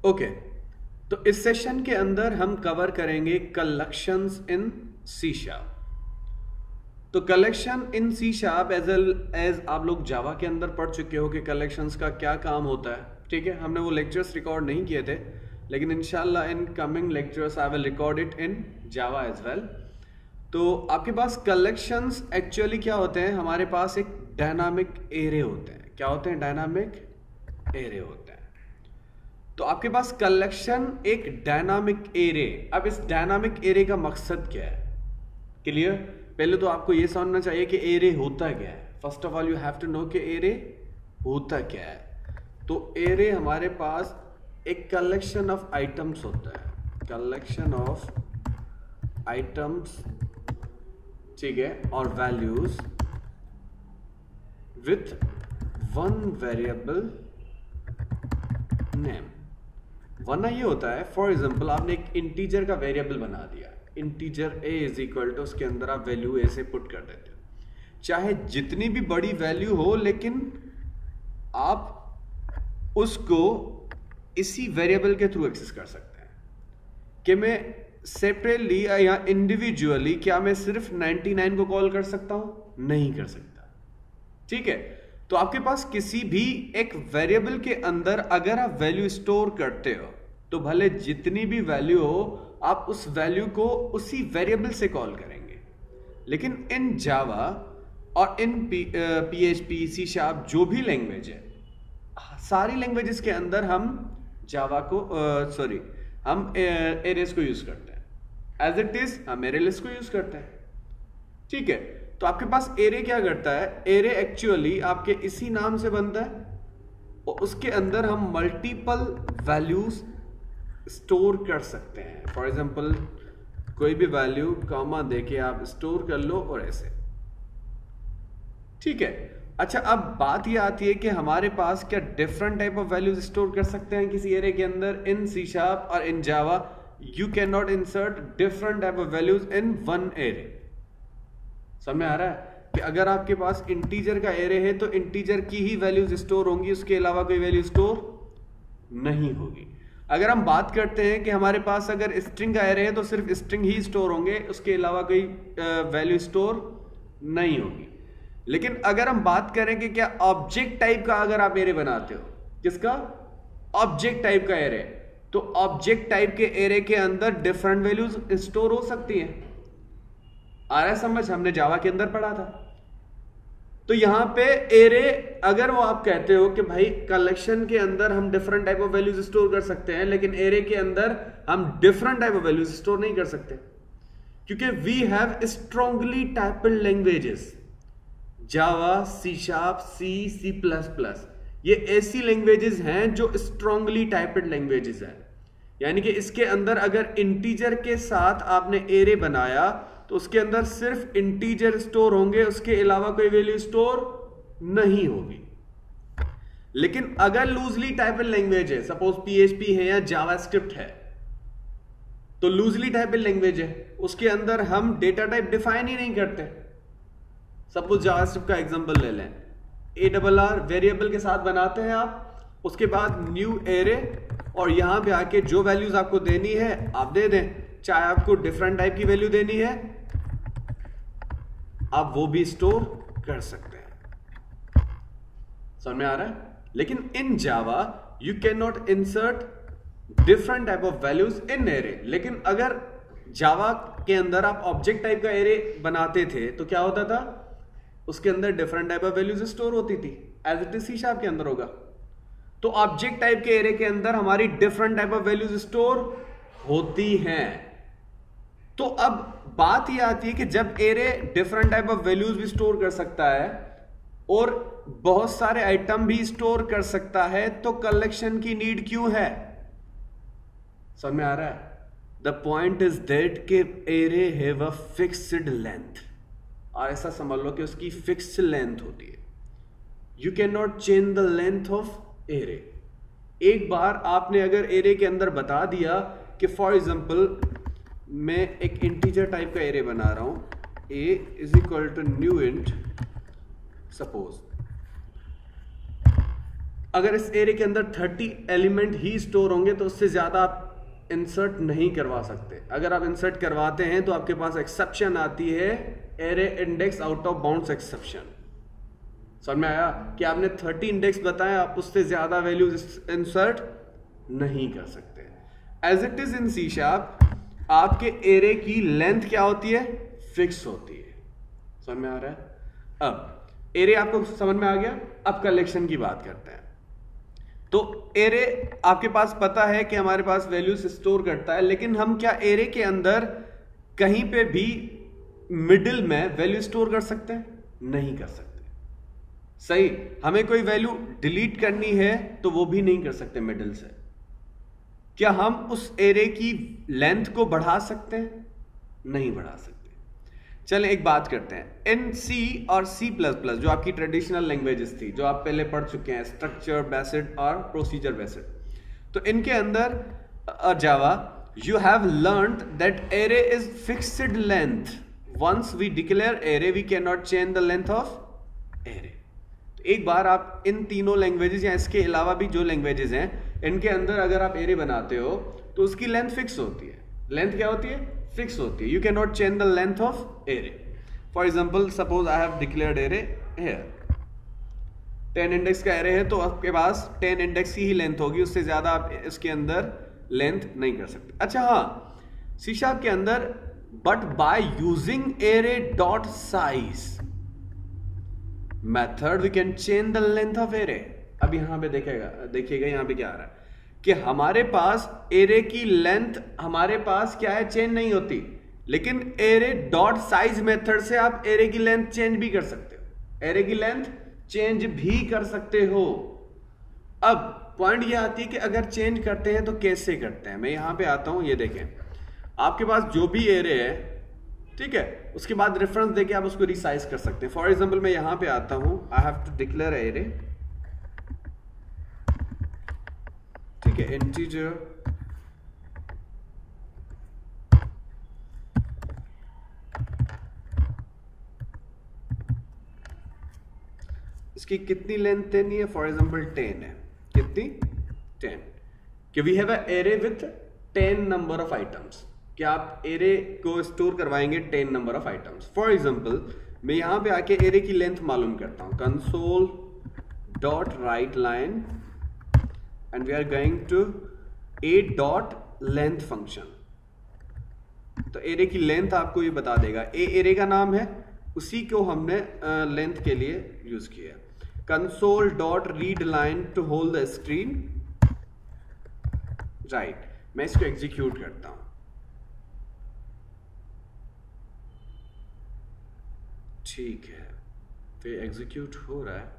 Okay, तो इस session के अंदर हम कवर करेंगे कलेक्शंस इन सी शार्प। तो collection in C sharp as आप लोग जावा के अंदर पढ़ चुके हो कि कलेक्शंस का क्या काम होता है। ठीक है, हमने वो लेक्चर्स रिकॉर्ड नहीं किए थे, लेकिन इंशाल्लाह in coming lectures I will record it in Java as well. तो आपके पास कलेक्शंस एक्चुअली क्या होते हैं, हमारे पास एक डायनामिक एरे होते हैं। क्या होते हैं? डायनामिक एरे होते हैं। तो आपके पास कलेक्शन एक डायनामिक एरे। अब इस डायनामिक एरे का मकसद क्या है? क्लियर? पहले तो आपको यह समझना चाहिए कि एरे होता क्या है। First of all you have to know कि एरे होता क्या है। तो एरे हमारे पास एक कलेक्शन ऑफ आइटम्स होता है, कलेक्शन ऑफ आइटम्स, ठीक है, और values with one variable name. वरना ये होता है, फॉर एग्जाम्पल आपने एक इंटीजर का वेरिएबल बना दिया, integer a is equal to, उसके अंदर आप वैल्यू ए से पुट कर देते हो। चाहे जितनी भी बड़ी वैल्यू हो, लेकिन आप उसको इसी वेरिएबल के थ्रू एक्सेस कर सकते हैं। कि मैं सेपरेटली या इंडिविजुअली, क्या मैं सिर्फ 99 को कॉल कर सकता हूं? नहीं कर सकता। ठीक है, तो आपके पास किसी भी एक वेरिएबल के अंदर अगर आप वैल्यू स्टोर करते हो, तो भले जितनी भी वैल्यू हो, आप उस वैल्यू को उसी वेरिएबल से कॉल करेंगे। लेकिन इन जावा और इन PHP, सी शार्प, जो भी लैंग्वेज है, सारी लैंग्वेजेस के अंदर हम जावा को हम एरेस को यूज करते हैं। एज इट इज हम एरे लिस्ट को यूज करते हैं। ठीक है, तो आपके पास एरे क्या करता है? एरे एक्चुअली आपके इसी नाम से बनता है और उसके अंदर हम मल्टीपल वैल्यूज स्टोर कर सकते हैं। फॉर एग्जांपल कोई भी वैल्यू कॉमा देके आप स्टोर कर लो और ऐसे। ठीक है, अच्छा, अब बात ये आती है कि हमारे पास क्या different type of values store कर सकते हैं किसी एरे के अंदर? इन सी शार्प और in Java you can not insert different type of values in one array. समझ में आ रहा है कि अगर आपके पास इंटीजर का एरे है तो इंटीजर की ही वैल्यूज स्टोर होंगी, उसके अलावा कोई वैल्यू स्टोर नहीं होगी। अगर हम बात करते हैं कि हमारे पास अगर स्ट्रिंग का एरे है तो सिर्फ स्ट्रिंग ही स्टोर होंगे, उसके अलावा कोई वैल्यू स्टोर नहीं होगी। लेकिन अगर हम बात करें कि क्या ऑब्जेक्ट टाइप का अगर आप एरे बनाते हो, किसका? ऑब्जेक्ट टाइप का एरे, तो ऑब्जेक्ट टाइप के एरे के अंदर डिफरेंट वैल्यूज स्टोर हो सकती हैं। आ रहा है समझ? हमने जावा के अंदर पढ़ा था। तो यहां पे एरे, अगर वो आप कहते हो कि भाई कलेक्शन के अंदर हम different type of values store कर सकते हैं, लेकिन एरे के अंदर हम different type of values store नहीं कर सकते, क्योंकि we have strongly typed languages. Java, C sharp, C plus plus, ये ऐसी लैंग्वेजेस हैं जो स्ट्रांगली टाइप्ड लैंग्वेजेस हैं। यानी कि इसके अंदर अगर इंटीजर के साथ आपने एरे बनाया तो उसके अंदर सिर्फ इंटीजर स्टोर होंगे, उसके अलावा कोई वैल्यू स्टोर नहीं होगी। लेकिन अगर लूजली टाइप्ड लैंग्वेज है, सपोज PHP है या जावास्क्रिप्ट है, तो लूजली टाइप्ड लैंग्वेज है, उसके अंदर हम डेटा टाइप डिफाइन ही नहीं करते। सपोज जावास्क्रिप्ट का एग्जांपल ले लें, ARR वेरिएबल के साथ बनाते हैं आप, उसके बाद न्यू एरे, और यहां पे आके जो वैल्यूज आपको देनी है आप दे दें। चाहे आपको डिफरेंट टाइप की वैल्यू देनी है, आप वो भी स्टोर कर सकते हैं। समझ में आ रहा है? लेकिन in Java you can not insert different type of values in array. लेकिन अगर जावा के अंदर आप ऑब्जेक्ट टाइप का एरे बनाते थे तो क्या होता था? उसके अंदर different type of values store होती थी। As it is C sharp के अंदर होगा। तो ऑब्जेक्ट टाइप के एरे के अंदर हमारी different type of values store होती हैं। तो अब बात यह आती है कि जब array different type of values भी स्टोर कर सकता है और बहुत सारे आइटम भी स्टोर कर सकता है, तो कलेक्शन की नीड क्यों है? समझ में आ रहा है? द पॉइंट इज दैट के array have a fixed length, और ऐसा समझ लो कि उसकी फिक्स्ड लेंथ होती है। You can not change the length of array. एक बार आपने अगर एरे के अंदर बता दिया कि फॉर एग्जांपल मैं एक इंटीजर टाइप का एरे बना रहा हूं, a is equal to new int suppose, अगर इस एरे के अंदर 30 एलिमेंट ही स्टोर होंगे तो उससे ज्यादा आप इंसर्ट नहीं करवा सकते। अगर आप इंसर्ट करवाते हैं तो आपके पास एक्सेप्शन आती है, array index out of bounds exception. समझ में आया कि आपने 30 इंडेक्स बताया, आप उससे ज्यादा वैल्यूज इंसर्ट नहीं कर सकते। As it is in C sharp आपके एरे की लेंथ क्या होती है, फिक्स होती है। समझ में आ रहा है? अब एरे आपको समझ में आ गया। अब कलेक्शन की बात करते हैं। तो एरे आपके पास पता है कि हमारे पास वैल्यूज स्टोर करता है, लेकिन हम क्या एरे के अंदर कहीं पे भी मिडिल में वैल्यू स्टोर कर सकते हैं? नहीं कर सकते। सही, हमें कोई वैल्यू डिलीट करनी है तो वो भी नहीं कर सकते मिडिल से। क्या हम उस एरे की लेंथ को बढ़ा सकते हैं? नहीं बढ़ा सकते। चलें एक बात करते हैं। इन सी और C++ जो आपकी ट्रेडिशनल लैंग्वेजेस थी, जो आप पहले पढ़ चुके हैं, स्ट्रक्चर बेस्ड और प्रोसीजर बेस्ड, तो इनके अंदर Java you have learned that array is fixed length. Once we declare array we can not change the length of array. एक बार आप इन तीनों लैंग्वेजेस या इसके अलावा भी जो लैंग्वेजेस हैं, इनके अंदर अगर आप एरे बनाते हो तो उसकी लेंथ फिक्स होती है। लेंथ क्या होती है? फिक्स होती है। You can not change the length of array. For example, suppose I have declared array here, 10 index का एरे है तो आपके पास 10 इंडेक्स की ही लेंथ होगी, उससे ज्यादा आप इसके अंदर लेंथ नहीं कर सकते। अच्छा हाँ, सी शार्प के अंदर but by using array dot size method we can change the length of array. अब यहां पे देखिएगा यहां पे क्या आ रहा है कि हमारे पास एरे की लेंथ हमारे पास क्या है, चेंज नहीं होती, लेकिन एरे डॉट साइज मेथड से आप एरे की लेंथ चेंज भी कर सकते हो। एरे की लेंथ चेंज भी कर सकते हो। अब पॉइंट ये आती है कि अगर चेंज करते हैं तो कैसे करते हैं। मैं यहां पे आता हूं, ये देखें, आपके पास जो भी एरे है, ठीक है, उसके बाद रेफरेंस देके आप उसको रिसाइज कर सकते हैं। फॉर एग्जांपल मैं यहां पे आता हूं, I have to declare array, ठीक है, इंटीजर इसकी कितनी लेंथ 10 है, फॉर एग्जांपल 10 है। कितनी? 10। कि we have a array with 10 number of items. क्या आप एरे को स्टोर करवाएंगे 10 number of items. For example मैं यहां पे आके एरे की लेंथ मालूम करता हूं, console dot write line and we are going to a dot length function. तो एरे की लेंथ आपको ये बता देगा। ए एरे का नाम है, उसी को हमने लेंथ के लिए यूज किया। Console dot read line to hold the screen, right. मैं इसको एग्जीक्यूट करता हूं, ठीक है, तो एग्जीक्यूट हो रहा है।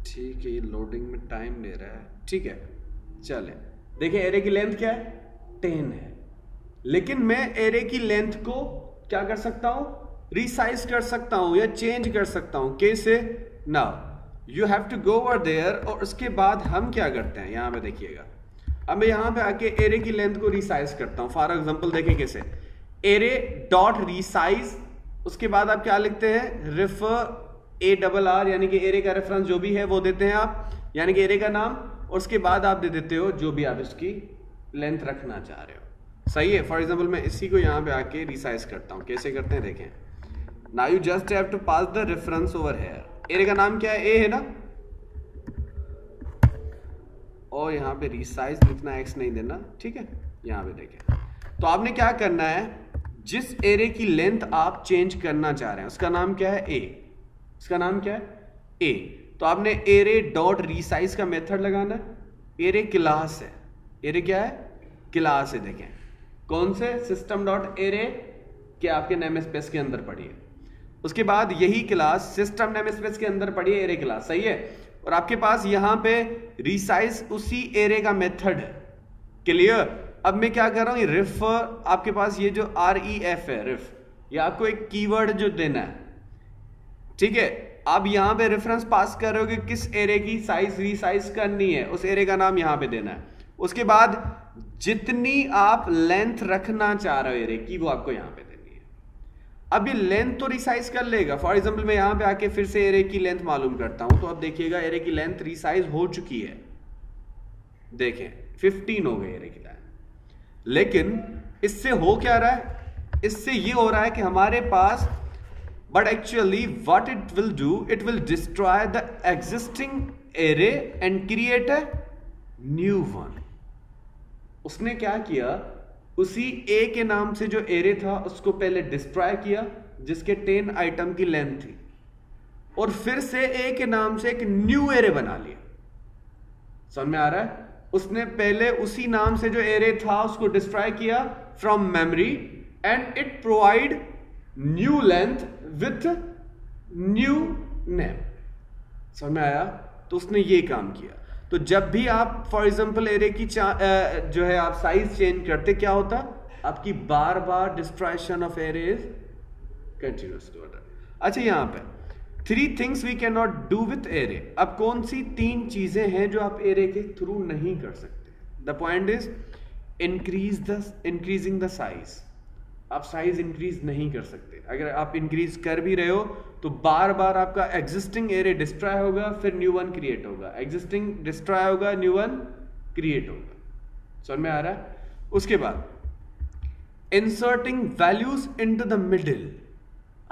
ठीक है, ये लोडिंग में टाइम ले रहा है, ठीक है। चले देखिए, एरे की लेंथ क्या है, 10 है, लेकिन मैं एरे की लेंथ को क्या कर सकता हूं, रिसाइज कर सकता हूं या चेंज कर सकता हूं। कैसे? Now you have to go over there, और उसके बाद हम क्या करते हैं, यहां पे देखिएगा। अब मैं यहां पे आके एरे की लेंथ को रिसाइज करता हूं। फॉर एग्जांपल देखें कैसे, एरे डॉट रिसाइज, उसके बाद आप क्या लिखते हैं, रेफर ARR, यानी कि एरे का रेफरेंस जो भी है वो देते हैं आप, यानी कि एरे का नाम, और उसके बाद आप दे देते हो जो भी आप इसकी लेंथ रखना चाह रहे हो। सही है। फॉर एग्जांपल मैं इसी को यहां पे आके रिसाइज करता हूं। कैसे करते हैं देखें, now you just have to pass the reference over here. Array का नाम क्या है, ए है ना, और यहां पे रिसाइज लिखना, एक्स नहीं देना, ठीक है। यहां पे देखें, तो आपने क्या करना है, जिस एरे की लेंथ आप चेंज करना चाह रहे हैं उसका नाम क्या है, ए। इसका नाम क्या है, ए। तो आपने एरे डॉट रिसाइज का मेथड लगाना है। एरे क्लास है, एरे क्या है, क्लास है। देखें कौन से, सिस्टम डॉट एरे के आपके नेम स्पेस के अंदर पड़ी है। उसके बाद यही क्लास सिस्टम नेम स्पेस के अंदर पड़ी है, एरे क्लास, सही है। और आपके पास यहां पे रिसाइज उसी एरे का मेथड है। क्लियर? अब मैं क्या कर रहा हूं, रेफर, आपके पास ये जो REF है, रिफ, ये आपको एक कीवर्ड जो देना है, ठीक है। आप यहां पे रेफरेंस पास कर रहे हो कि किस एरे की साइज रिसाइज करनी है, उस एरे का नाम यहां पे देना है। उसके बाद जितनी आप लेंथ रखना चाह रहे हो एरे की वो आपको यहां पे देनी है। अब ये लेंथ तो रिसाइज कर लेगा। फॉर एग्जांपल मैं यहां पे आके फिर से एरे की लेंथ मालूम करता हूं, तो अब देखिएगा एरे की लेंथ रिसाइज हो चुकी है, देखें 15 हो गई एरे की लेंथ। लेकिन इससे हो क्या रहा है, इससे ये हो रहा है कि हमारे पास, but actually what it will do, it will destroy the existing array and create a new one. उसने क्या किया, उसी ए के नाम से जो एरे था उसको पहले डिस्ट्रॉय किया जिसके 10 आइटम की लेंथ थी, और फिर से ए के नाम से एक न्यू एरे बना लिया। समझ में आ रहा है? उसने पहले उसी नाम से जो एरे था उसको डिस्ट्रॉय किया from memory and it provide new length with new name. समझ में आया? तो उसने ये काम किया। तो जब भी आप फॉर एग्जांपल एरे की जो है आप साइज चेंज करते, क्या होता, आपकी बार बार distribution of array is continuous. अच्छा, यहां पे 3 things we can not do with array. अब कौन सी 3 चीजें हैं जो आप एरे के थ्रू नहीं कर सकते? The point is increasing the size. आप साइज इंक्रीज नहीं कर सकते। अगर आप इंक्रीज कर भी रहे हो तो बार बार आपका एग्जिस्टिंग एरे डिस्ट्रॉय होगा, फिर न्यू वन क्रिएट होगा, एग्जिस्टिंग डिस्ट्रॉय होगा, न्यू वन क्रिएट होगा। समझ में आ रहा है? उसके बाद inserting values into the middle.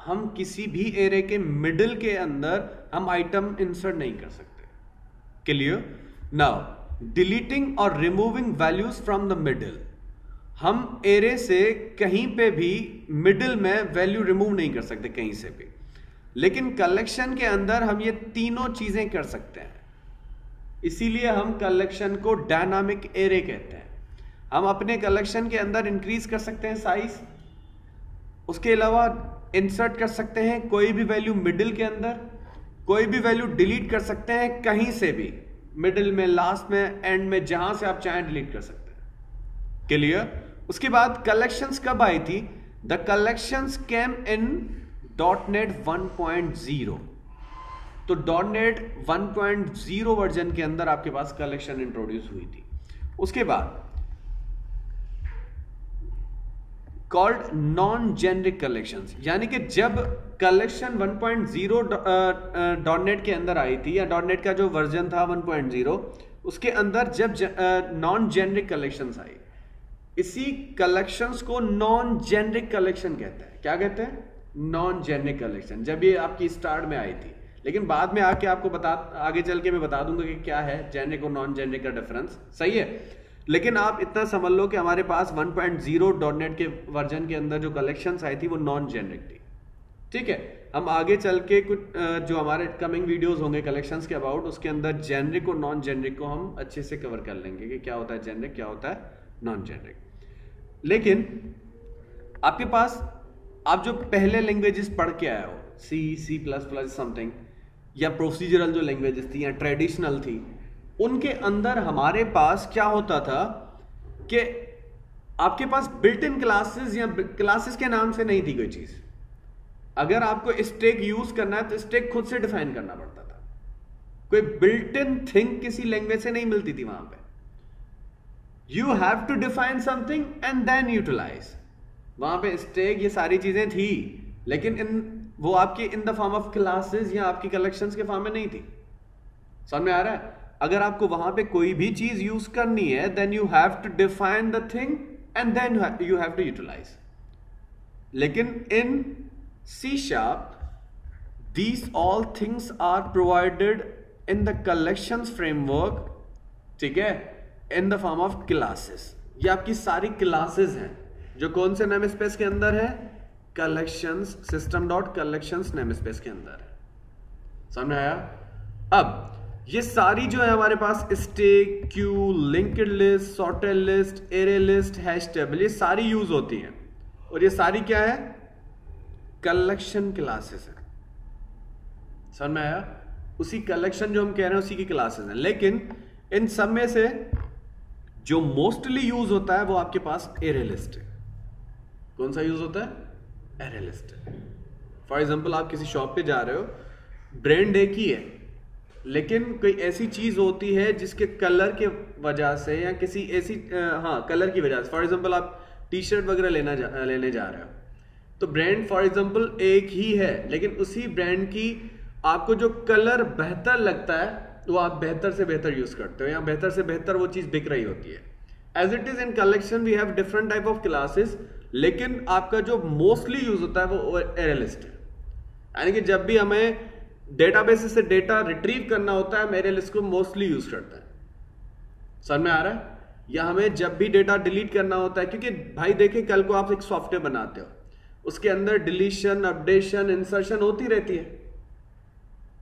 हम किसी भी एरे के मिडिल के अंदर हम आइटम इंसर्ट नहीं कर सकते। क्लियर? नाउ डिलीटिंग और removing values from the middle. हम एरे से कहीं पे भी मिडिल में वैल्यू रिमूव नहीं कर सकते कहीं से भी, लेकिन कलेक्शन के अंदर हम ये तीनों चीजें कर सकते हैं। इसीलिए हम कलेक्शन को डायनामिक एरे कहते हैं। हम अपने कलेक्शन के अंदर इंक्रीज कर सकते हैं साइज, उसके अलावा इंसर्ट कर सकते हैं कोई भी वैल्यू मिडिल के अंदर, कोई भी वैल्यू डिलीट कर सकते हैं कहीं से भी, मिडिल में, लास्ट में, एंड में, जहां से आप चाहें डिलीट कर सकते हैं। क्लियर? उसके बाद कलेक्शंस कब आई थी? The collections came in .NET 1.0। तो .NET 1.0 वर्जन के अंदर आपके पास कलेक्शन इंट्रोड्यूस हुई थी। उसके बाद कॉल्ड नॉन जेनरिक कलेक्शंस, यानी कि जब कलेक्शन 1.0 .NET के अंदर आई थी, या .NET का जो वर्जन था 1.0, उसके अंदर जब नॉन जेनरिक कलेक्शंस आई, इसी कलेक्शंस को नॉन जेनरिक कलेक्शन कहते हैं। क्या कहते हैं? Non generic collection. जब ये आपकी स्टार्ट में आई थी, लेकिन बाद में आके आपको आगे चल के मैं बता दूंगा कि क्या है जेनरिक और नॉन जेनरिक का डिफरेंस। सही है? लेकिन आप इतना समझ लो कि हमारे पास 1.0 .NET के वर्जन के अंदर जो कलेक्शंस आई थी वो नॉन जेनरिक थी। ठीक है? हम आगे चल के कुछ जो हमारे कमिंग वीडियोस होंगे कलेक्शंस के अबाउट, उसके अंदर जेनरिक और नॉन जेनरिक को हम अच्छे से कवर कर लेंगे कि क्या होता है जेनरिक, क्या होता है नॉन जेनरिक। लेकिन आपके पास आप जो पहले लैंग्वेजेस पढ़ के आए हो, C++ समथिंग, या प्रोसीजरल जो लैंग्वेजेस थी या ट्रेडिशनल थी, उनके अंदर हमारे पास क्या होता था कि आपके पास बिल्ट इन क्लासेस या क्लासेस के नाम से नहीं थी कोई चीज। अगर आपको स्टैक यूज करना है तो स्टैक खुद से डिफाइन करना पड़ता था। कोई बिल्ट इन थिंग किसी लैंग्वेज से नहीं मिलती थी वहां पे। You have to define something and then utilize। वहां पे स्टैक ये सारी चीजें थी, लेकिन वो आपकी इन द फॉर्म ऑफ क्लासेस या आपकी कलेक्शंस के फॉर्म में नहीं थी। समझ में आ रहा है? अगर आपको वहां पे कोई भी चीज यूज करनी है, then you have to define the thing and then you have to utilize. लेकिन in C# these all things are provided in the collections framework। ठीक है? इन द फॉर्म ऑफ क्लासेस। ये आपकी सारी क्लासेस हैं जो कौन से नेम स्पेस के अंदर है? कलेक्शंस, system.collections नेम स्पेस के अंदर है। समझ आया? अब ये सारी जो है हमारे पास stack, queue, linked list, sorted list, array list, hash table, ये सारी यूज होती हैं। और ये सारी क्या है? कलेक्शन क्लासेस है। समझ में आया? उसी कलेक्शन जो हम कह रहे हैं उसी की क्लासेस हैं। लेकिन इन सब में से जो मोस्टली यूज होता है वो आपके पास एरे लिस्ट है। कौन सा यूज होता है? एरे लिस्ट है। फॉर एग्जांपल आप किसी शॉप पे जा रहे हो, ब्रांड एक ही है, लेकिन कोई ऐसी चीज होती है जिसके कलर के वजह से या किसी ऐसी कलर की वजह से, फॉर एग्जांपल आप टी शर्ट वगैरह लेने जा रहे हो, तो ब्रांड फॉर एग्जांपल एक ही है, लेकिन उसी ब्रांड की आपको जो कलर बेहतर लगता है वो आप बेहतर से बेहतर यूज करते हो, या बेहतर से बेहतर वो चीज बिक रही होती है। As it is in collection we have different type of classes, लेकिन आपका जो मोस्टली यूज होता है वो एरे लिस्ट है। यानी कि जब भी हमें डेटाबेस से डेटा रिट्रीव करना होता है, हम एरे लिस्ट को मोस्टली यूज करते हैं। समझ में आ रहा है? या हमें जब भी डेटा डिलीट करना होता है, क्योंकि भाई देखिए कल को आप एक सॉफ्टवेयर बनाते हो, उसके अंदर डिलीशन, अपडेशन, इंसर्शन होती रहती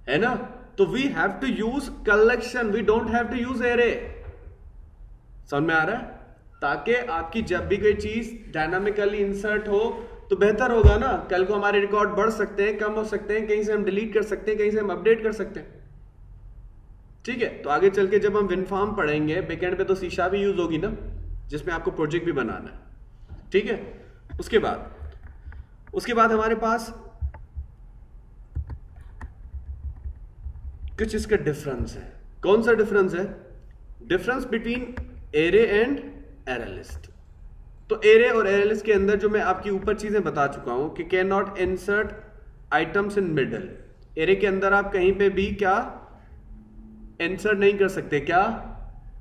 है ना? तो we have to use collection, we don't have to use array. समझ में आ रहा है? ताकि आपकी जब भी कोई चीज डायनामिकली इंसर्ट हो तो बेहतर होगा ना। कल को हमारे रिकॉर्ड बढ़ सकते हैं, कम हो सकते हैं, कहीं से हम डिलीट कर सकते हैं, कहीं से हम अपडेट कर सकते हैं। ठीक है, तो आगे चल के जब हम विनफॉर्म पढ़ेंगे बैकएंड पे, तो सीशा भी यूज होगी ना, जिसमें आपको प्रोजेक्ट भी बनाना है। ठीक है, उसके बाद हमारे पास कुछ इसका डिफरेंस है। कौन सा डिफरेंस है? Difference between array and array list. तो एरे और एरे लिस्ट के अंदर जो मैं आपकी ऊपर चीजें बता चुका हूं कि can not insert items in middle. Array के अंदर आप कहीं पे भी क्या इंसर्ट नहीं कर सकते, क्या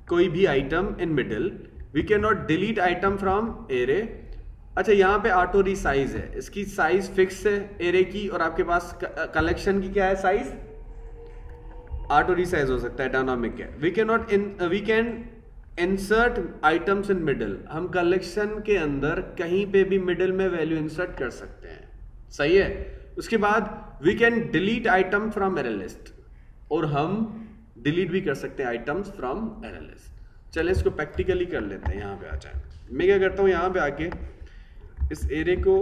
कोई भी item in middle. We can not delete item from array. अच्छा, यहां पे ऑटो रीसाइज है, इसकी साइज फिक्स है एरे की, और आपके पास कलेक्शन की क्या है साइज, ऑटो रीसाइज हो सकता है, डायनामिक है। We can insert items in middle. हम कलेक्शन के अंदर कहीं पे भी मिडल में वैल्यू इंसर्ट कर सकते हैं। सही है। उसके बाद we can delete item from array list, और हम डिलीट भी कर सकते हैं आइटम्स फ्रॉम एरे लिस्ट। चलिए इसको प्रैक्टिकली कर लेते हैं। यहाँ पे आ जाए, मैं क्या करता हूँ, यहाँ पे आके इस एरे को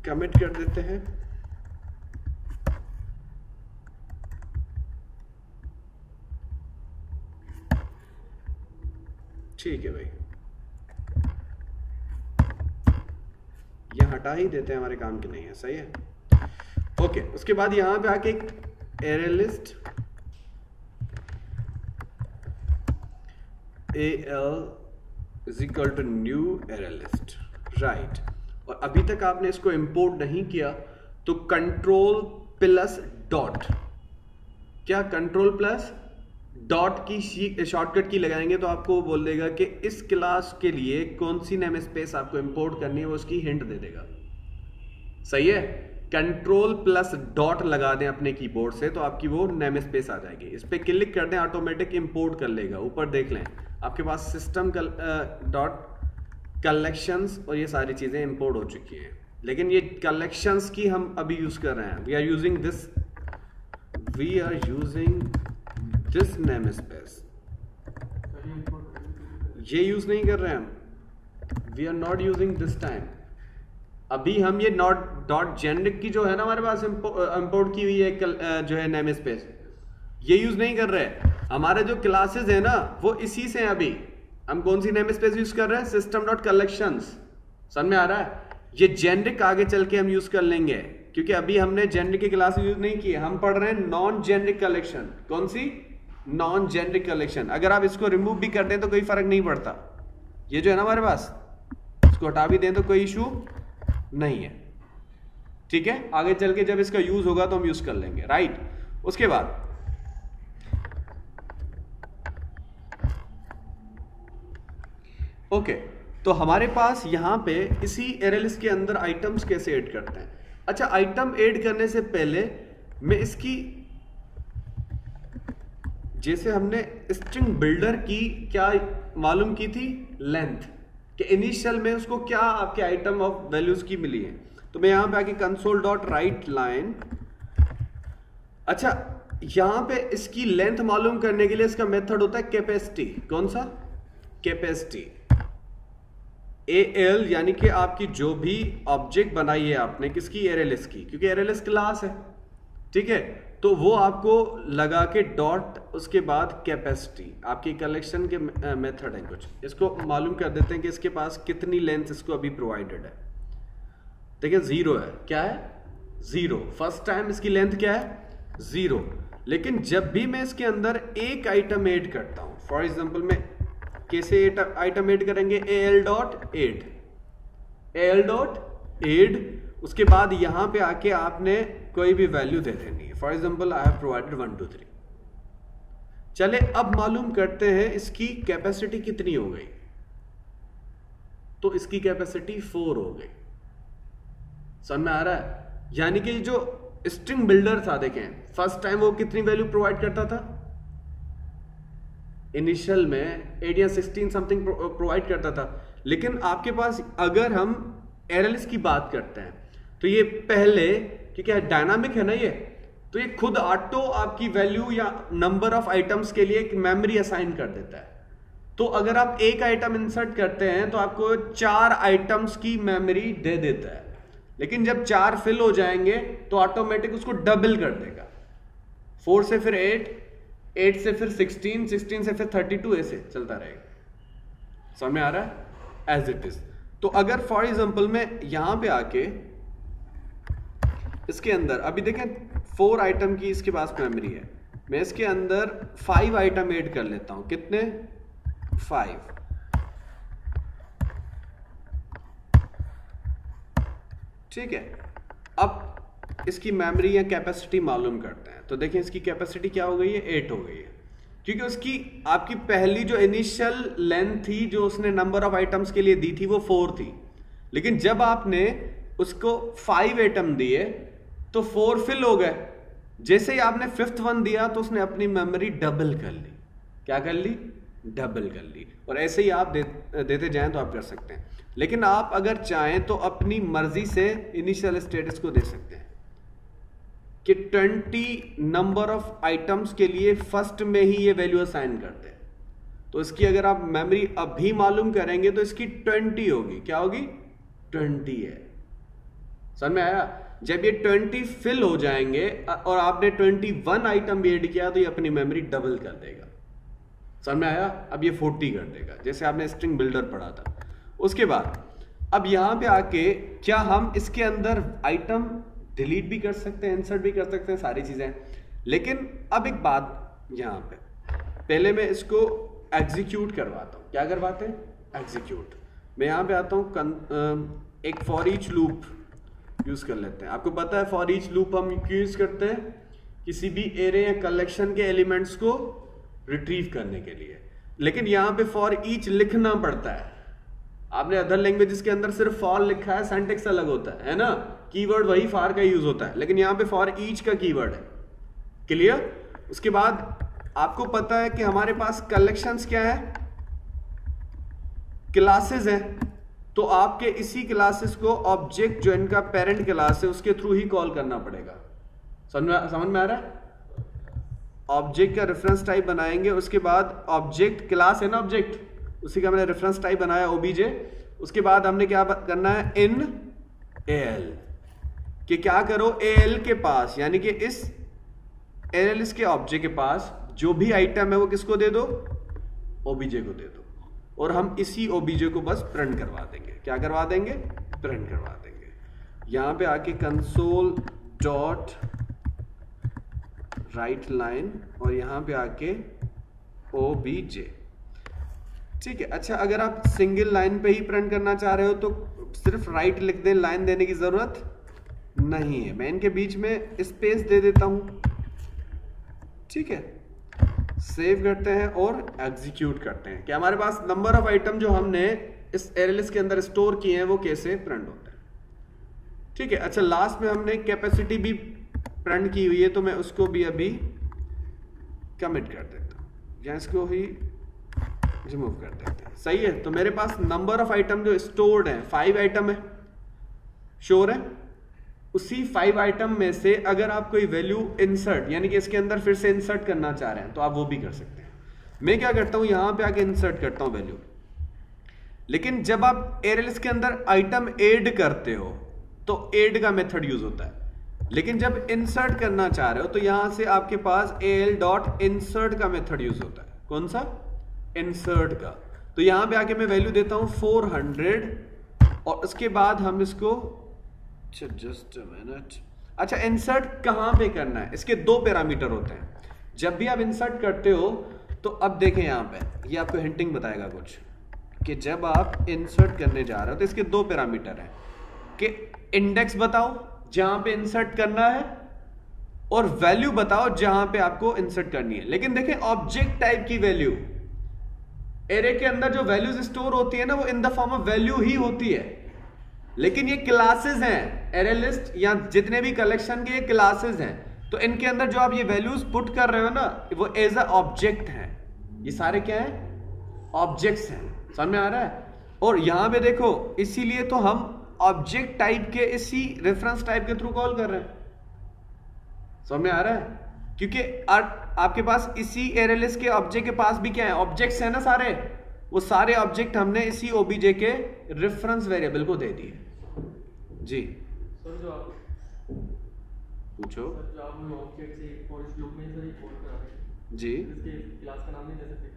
कमिट कर देते हैं। ठीक है भाई, यह हटा ही देते हैं, हमारे काम की नहीं है। सही है। ओके, उसके बाद यहां पे आके एक array list AL is equal to new array list, right. और अभी तक आपने इसको इंपोर्ट नहीं किया, तो कंट्रोल प्लस डॉट, क्या कंट्रोल प्लस डॉट की शॉर्टकट की लगाएंगे तो आपको बोल देगा कि इस क्लास के लिए कौन सी नेम स्पेस आपको इंपोर्ट करनी है, वो उसकी हिंट दे देगा। सही है। कंट्रोल प्लस डॉट लगा दें अपने कीबोर्ड से तो आपकी वो नेम स्पेस आ जाएगी। इस पे क्लिक कर दें, ऑटोमेटिक इंपोर्ट कर लेगा। ऊपर देख लें आपके पास सिस्टम डॉट कलेक्शंस और ये सारी चीजें इंपोर्ट हो चुकी हैं, लेकिन ये कलेक्शंस की हम अभी यूज कर रहे हैं। We are using this name space, ये यूज नहीं कर रहे हैं हम। We are not using this time. अभी हम ये डॉट जेनरिक की जो है ना हमारे पास इंपोर्ट की हुई है जो है नेम स्पेस, ये यूज नहीं कर रहे। हमारे जो क्लासेस है ना वो इसी से हैं। अभी हम कौन सी नेम स्पेस यूज कर रहे हैं, सिस्टम डॉट कलेक्शंस। समझ में आ रहा है? ये जेनरिक आगे चल के हम यूज कर लेंगे, क्योंकि अभी हमने जेनरिक की क्लास यूज नहीं की। हम पढ़ रहे हैं नॉन जेनरिक कलेक्शन। कौन सी? Non generic collection. अगर आप इसको रिमूव भी कर दें तो कोई फर्क नहीं पड़ता। ये जो है ना हमारे पास, इसको हटा भी दें तो कोई इशू नहीं है। ठीक है, आगे चल के जब इसका यूज होगा तो हम यूज कर लेंगे, राइट। उसके बाद ओके, तो हमारे पास यहां पे इसी एरे लिस्ट के अंदर आइटम्स कैसे ऐड करते हैं। अच्छा, आइटम ऐड करने से पहले मैं इसकी, जैसे हमने स्ट्रिंग बिल्डर की क्या मालूम की थी, लेंथ, कि इनिशियल में उसको क्या आपके आइटम ऑफ वैल्यूज की मिली है। तो मैं यहां पे आके कंसोल डॉट राइट लाइन, अच्छा यहां पे इसकी लेंथ मालूम करने के लिए इसका मेथड होता है कैपेसिटी। कौन सा? कैपेसिटी। AL यानी कि आपकी जो भी ऑब्जेक्ट बनाई है आपने, किसकी? एरे लिस्ट की, क्योंकि एरे लिस्ट क्लास है। ठीक है, तो वो आपको लगा के डॉट, उसके बाद कैपेसिटी, आपकी कलेक्शन के मेथड है कुछ, इसको मालूम कर देते हैं कि इसके पास कितनी लेंथ इसको अभी प्रोवाइडेड है। देखिए 0 है। क्या है? 0। फर्स्ट टाइम इसकी लेंथ क्या है? 0। लेकिन जब भी मैं इसके अंदर एक आइटम ऐड करता हूं, फॉर एग्जांपल मैं कैसे आइटम ऐड करेंगे, AL डॉट एड, उसके बाद यहां पे आके आपने कोई भी वैल्यू दे देनी है। For example I have provided 1 2 3। चले अब मालूम करते हैं इसकी कैपेसिटी कितनी हो गई। तो इसकी कैपेसिटी 4 हो गई। समझ में आ रहा है? यानी कि जो स्ट्रिंग बिल्डर था, देखें फर्स्ट टाइम वो कितनी वैल्यू प्रोवाइड करता था, इनिशियल में 8 या 16 समथिंग प्रोवाइड करता था। लेकिन आपके पास अगर हम एररलेस की बात करते हैं तो ये पहले, क्योंकि डायनामिक है ना ये, तो ये खुद ऑटो आपकी वैल्यू या नंबर ऑफ आइटम्स के लिए एक मेमोरी असाइन कर देता है। तो अगर आप एक आइटम इंसर्ट करते हैं तो आपको 4 आइटम्स की मेमोरी दे देता है। लेकिन जब 4 फिल हो जाएंगे तो ऑटोमेटिक उसको डबल कर देगा। 4 से फिर 8 से फिर 16 से फिर 32, ऐसे चलता रहेगा। समझ में आ रहा है? As it is. तो अगर फॉर एग्जांपल मैं यहां पे आके इसके अंदर अभी देखें 4 आइटम की इसके पास मेमोरी है, मैं इसके अंदर 5 आइटम ऐड कर लेता हूं। कितने? 5। ठीक है, अब इसकी मेमोरी या कैपेसिटी मालूम करते हैं। तो देखें इसकी कैपेसिटी क्या हो गई है, 8 हो गई है, क्योंकि उसकी आपकी पहली जो इनिशियल लेंथ थी जो उसने नंबर ऑफ आइटम्स के लिए दी थी वो 4 थी। लेकिन जब आपने उसको 5 आइटम दिए तो 4 फिल हो गए। जैसे ही आपने 5th वन दिया तो उसने अपनी मेमोरी डबल कर ली। क्या कर ली? डबल कर ली। और ऐसे ही आप देते जाएं तो आप कर सकते हैं। लेकिन आप अगर चाहें तो अपनी मर्जी से इनिशियल स्टेटस को दे सकते हैं कि 20 नंबर ऑफ आइटम्स के लिए फर्स्ट में ही ये वैल्यू असाइन करते हैं। तो इसकी अगर आप मेमोरी अभी मालूम करेंगे तो इसकी 20 होगी। क्या होगी? 20 है। समझ में आया? जब ये 20 फिल हो जाएंगे और आपने 21 आइटम भी ऐड किया तो ये अपनी मेमोरी डबल कर देगा। समझ में आया? अब ये 40 कर देगा, जैसे आपने स्ट्रिंग बिल्डर पढ़ा था। उसके बाद अब यहां पे आके क्या हम इसके अंदर आइटम डिलीट भी कर सकते हैं, इंसर्ट भी कर सकते हैं, सारी चीजें। लेकिन अब एक बात यहां पे, पहले मैं इसको एग्जीक्यूट करवाता हूं। क्या करवाते हैं? एग्जीक्यूट। मैं यहां पे आता हूं, एक फॉर ईच लूप यूज कर लेते हैं। आपको पता है फॉर ईच लूप हम क्यों यूज करते हैं? किसी भी एरे या कलेक्शन के एलिमेंट्स को रिट्रीव करने के लिए। लेकिन यहां पे फॉर ईच लिखना पड़ता है। आपने अदर लैंग्वेजेस के अंदर सिर्फ फॉर लिखा है, सिंटैक्स अलग होता है ना, कीवर्ड वही फॉर का यूज होता है, लेकिन यहां पे फॉर ईच का कीवर्ड है। क्लियर? उसके बाद आपको पता है कि हमारे पास कलेक्शंस क्या है? क्लासेस हैं। तो आपके इसी क्लासेस को ऑब्जेक्ट जो इनका पेरेंट क्लास है उसके थ्रू ही कॉल करना पड़ेगा। समझ में आ रहा है? ऑब्जेक्ट का रेफरेंस टाइप बनाएंगे, उसके बाद ऑब्जेक्ट क्लास है ना, ऑब्जेक्ट उसी का मैंने रेफरेंस टाइप बनाया ओबीजे। उसके बाद हमने क्या करना है? इन एल कि क्या करो, एल के पास यानी कि इस एल के ऑब्जेक्ट के पास जो भी आइटम है वो किसको दे दो? ओबीजे को दे दो। और हम इसी ओबीजे को बस प्रिंट करवा देंगे। क्या करवा देंगे? प्रिंट करवा देंगे। यहां पे आके कंसोल डॉट राइट लाइन और यहां पे आके ओबीजे। ठीक है। अच्छा, अगर आप सिंगल लाइन पे ही प्रिंट करना चाह रहे हो तो सिर्फ राइट लिख दें, लाइन देने की जरूरत नहीं है। मैं इनके बीच में स्पेस दे देता हूं। ठीक है, सेव करते हैं और एग्जीक्यूट करते हैं कि हमारे पास नंबर ऑफ आइटम जो हमने इस एरेलिस्ट के अंदर स्टोर किए हैं वो कैसे प्रिंट होता है। ठीक है। अच्छा, लास्ट में हमने कैपेसिटी भी प्रिंट की हुई है तो मैं उसको भी अभी कमिट कर देता हूं या इसको ही रिमूव कर देते हैं। सही है। तो मेरे पास नंबर ऑफ आइटम जो स्टोर्ड है 5 आइटम है, श्योर है। उसी 5 आइटम में से अगर आप कोई वैल्यू इंसर्ट यानी कि इसके अंदर फिर से इंसर्ट करना चाह रहे हैं तो आप वो भी कर सकते हैं। मैं क्या करता हूं, यहां पे आके इंसर्ट करता हूं वैल्यू। लेकिन जब आप एरेलिस्ट के अंदर आइटम ऐड करते हो तो ऐड का मेथड यूज होता है। लेकिन जब इंसर्ट करना चाह रहे हो तो यहां से आपके पास al.insert का मेथड यूज होता है। कौन सा? इंसर्ट का। तो यहां पे आके मैं वैल्यू देता हूं 400 और उसके बाद हम इसको जस्ट अ मिनट अच्छा, इंसर्ट कहां पे करना है, इसके दो पैरामीटर होते हैं। जब भी आप इंसर्ट करते हो तो अब देखें यहां पे ये आपको हिंटिंग बताएगा कुछ कि जब आप इंसर्ट करने जा रहे हो तो इसके दो पैरामीटर हैं कि इंडेक्स बताओ जहां पे इंसर्ट करना है और वैल्यू बताओ जहां पे आपको इंसर्ट करनी है। लेकिन देखें ऑब्जेक्ट टाइप की वैल्यू, एरे के अंदर जो वैल्यूज स्टोर होती है ना वो in the form of value ही होती है। लेकिन ये क्लासेस हैं, एरे लिस्ट या जितने भी कलेक्शन के ये क्लासेस हैं, तो इनके अंदर जो आप ये वैल्यूज पुट कर रहे हो ना वो एज अ ऑब्जेक्ट हैं। ये सारे क्या हैं, ऑब्जेक्ट्स हैं। समझ में आ रहा है? और यहां पे देखो इसीलिए तो हम ऑब्जेक्ट टाइप के इसी रेफरेंस टाइप के थ्रू कॉल कर रहे हैं। समझ में आ रहा है? क्योंकि आपके पास इसी एरे लिस्ट के ऑब्जेक्ट के पास भी क्या है, ऑब्जेक्ट्स हैं ना सारे, वो सारे ऑब्जेक्ट हमने इसी ओबीजे के रेफरेंस वेरिएबल को दे दिए। जी सर जो आप पूछो। सर जो आप ऑब्जेक्ट से फॉर इच लूप में सर एक कोड करा रहे हैं जी इसके क्लास का नाम नहीं दे सकते?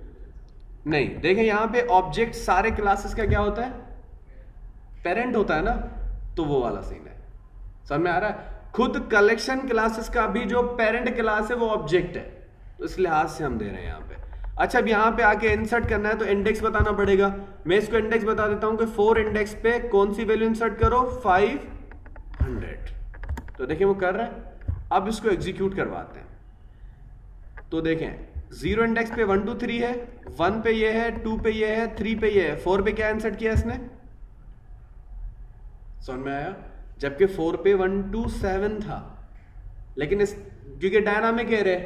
नहीं, देखें यहां पे ऑब्जेक्ट सारे क्लासेस का क्या होता है, पेरेंट होता है ना, तो वो वाला सीन है। समझ में आ रहा है? खुद कलेक्शन क्लासेस का भी जो पेरेंट क्लास है वो ऑब्जेक्ट है, तो इस लिहाज से हम दे रहे हैं यहाँ पे। अच्छा, अब यहाँ पे आके इंसर्ट करना है तो इंडेक्स बताना पड़ेगा। मैं इसको इंडेक्स बता देता हूँ कि 4 इंडेक्स पे कौन सी वैल्यू इंसर्ट करो, 500। तो देखें वो कर रहा है। अब इसको एग्जीक्यूट करवाते हैं तो देखें 0 इंडेक्स पे 1 2 3 है, 1 पे ये है, 2 पे ये है, 3 पे ये है, 4 पे क्या इंसर्ट किया इसने, समझ में आया? जबकि 4 पे 1 2 7 था, लेकिन इस क्योंकि डायनामिक एरे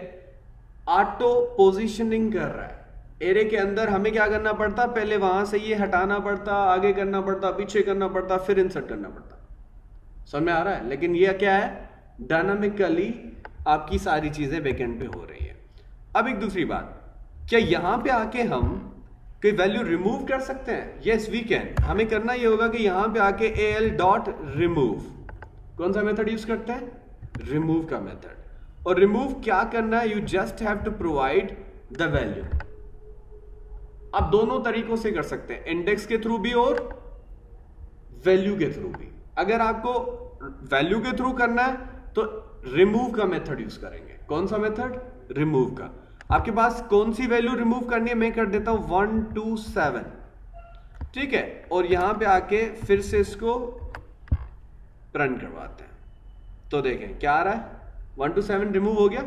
ऑटो पोजीशनिंग कर रहा है, एरे के अंदर हमें क्या करना पड़ता, पहले वहां से ये हटाना पड़ता, आगे करना पड़ता, पीछे करना पड़ता, फिर इंसर्ट करना पड़ता। समझ में आ रहा है? लेकिन ये क्या है, डायनामिकली आपकी सारी चीजें बैकएंड पे हो रही है। अब एक दूसरी बात, क्या यहां पे आके हम कोई वैल्यू रिमूव कर सकते हैं? Yes we can. हमें करना ये होगा कि यहां पे आके al डॉट रिमूव, कौन सा मेथड यूज करते हैं, रिमूव का मेथड। और रिमूव क्या करना है, you just have to provide the value. आप दोनों तरीकों से कर सकते हैं, इंडेक्स के थ्रू भी और वैल्यू के थ्रू भी। अगर आपको वैल्यू के थ्रू करना है तो रिमूव का मेथड यूज करेंगे। कौन सा मेथड, रिमूव का। आपके पास कौन सी वैल्यू रिमूव करनी है, मैं कर देता हूं 1 2 7, ठीक है। और यहां पे आके फिर से इसको रन करवाते हैं तो देखें क्या आ रहा है, 1 2 7 रिमूव हो गया,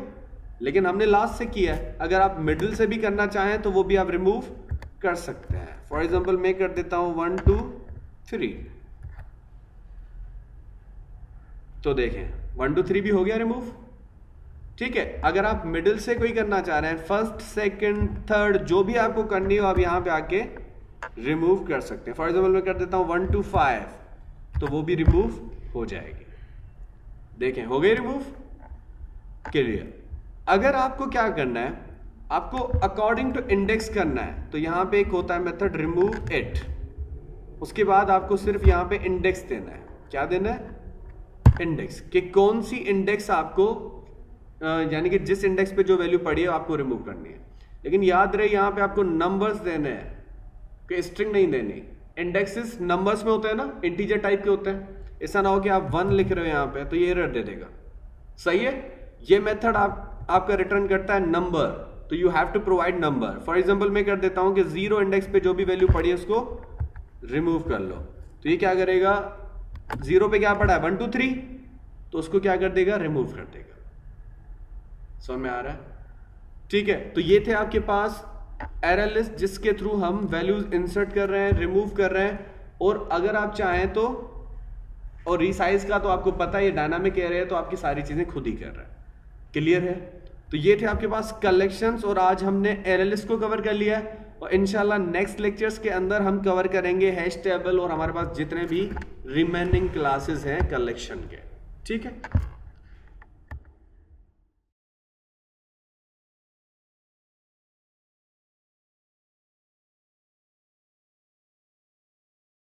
लेकिन हमने लास्ट से किया है। अगर आप मिडिल से भी करना चाहें तो वो भी आप रिमूव कर सकते हैं। फॉर एग्जांपल मैं कर देता हूं 1 2 3, तो देखें 1 2 3 भी हो गया रिमूव, ठीक है। अगर आप मिडिल से कोई करना चाह रहे हैं, फर्स्ट सेकंड थर्ड जो भी आपको करनी हो, आप यहां पे आके रिमूव कर सकते हैं। फॉर एग्जांपल मैं कर देता हूं 1 2 5, तो वो भी रिमूव हो जाएगी। देखें हो गई रिमूव, क्लियर। अगर आपको क्या करना है, आपको अकॉर्डिंग टू इंडेक्स करना है, तो यहां पे एक होता है मेथड रिमूव इट। उसके बाद आपको सिर्फ यहां पे इंडेक्स देना है। क्या देना है, इंडेक्स, कि कौन सी इंडेक्स आपको यानी कि जिस इंडेक्स पे जो वैल्यू पड़ी है आपको रिमूव करनी है। लेकिन याद रहे यहां पे आपको नंबर्स देने हैं, कि स्ट्रिंग नहीं देनी। इंडेक्सेस नंबर्स में होते हैं ना, इंटीजर टाइप के होते हैं। ऐसा ना हो कि आप 1 लिख रहे हो यहां पे तो ये एरर दे देगा, सही है। ये मेथड आपका रिटर्न करता है नंबर, तो you have to provide number. For example मैं कर देता हूं कि 0 इंडेक्स पे जो भी वैल्यू पड़ी है उसको रिमूव कर लो, तो ये क्या करेगा, 0 पे क्या पड़ा है 1 2 3, तो उसको क्या कर देगा, रिमूव कर देगा। समझ में आ रहा है, ठीक है। तो ये थे आपके पास एरे लिस्ट जिसके थ्रू हम वैल्यूज इंसर्ट कर रहे हैं, रिमूव कर रहे हैं। और अगर आप चाहें तो, और रीसाइज का तो आपको पता है ये डायनामिक एरे है, तो आपकी सारी चीजें खुद ही कर रहा है, क्लियर है। तो ये थे आपके पास कलेक्शंस, और आज हमने एरे लिस्ट को कवर कर लिया है। और इंशाल्लाह नेक्स्ट लेक्चर्स के अंदर हम कवर करेंगे हैश टेबल और हमारे पास जितने भी रिमेनिंग क्लासेस हैं कलेक्शन के, ठीक है।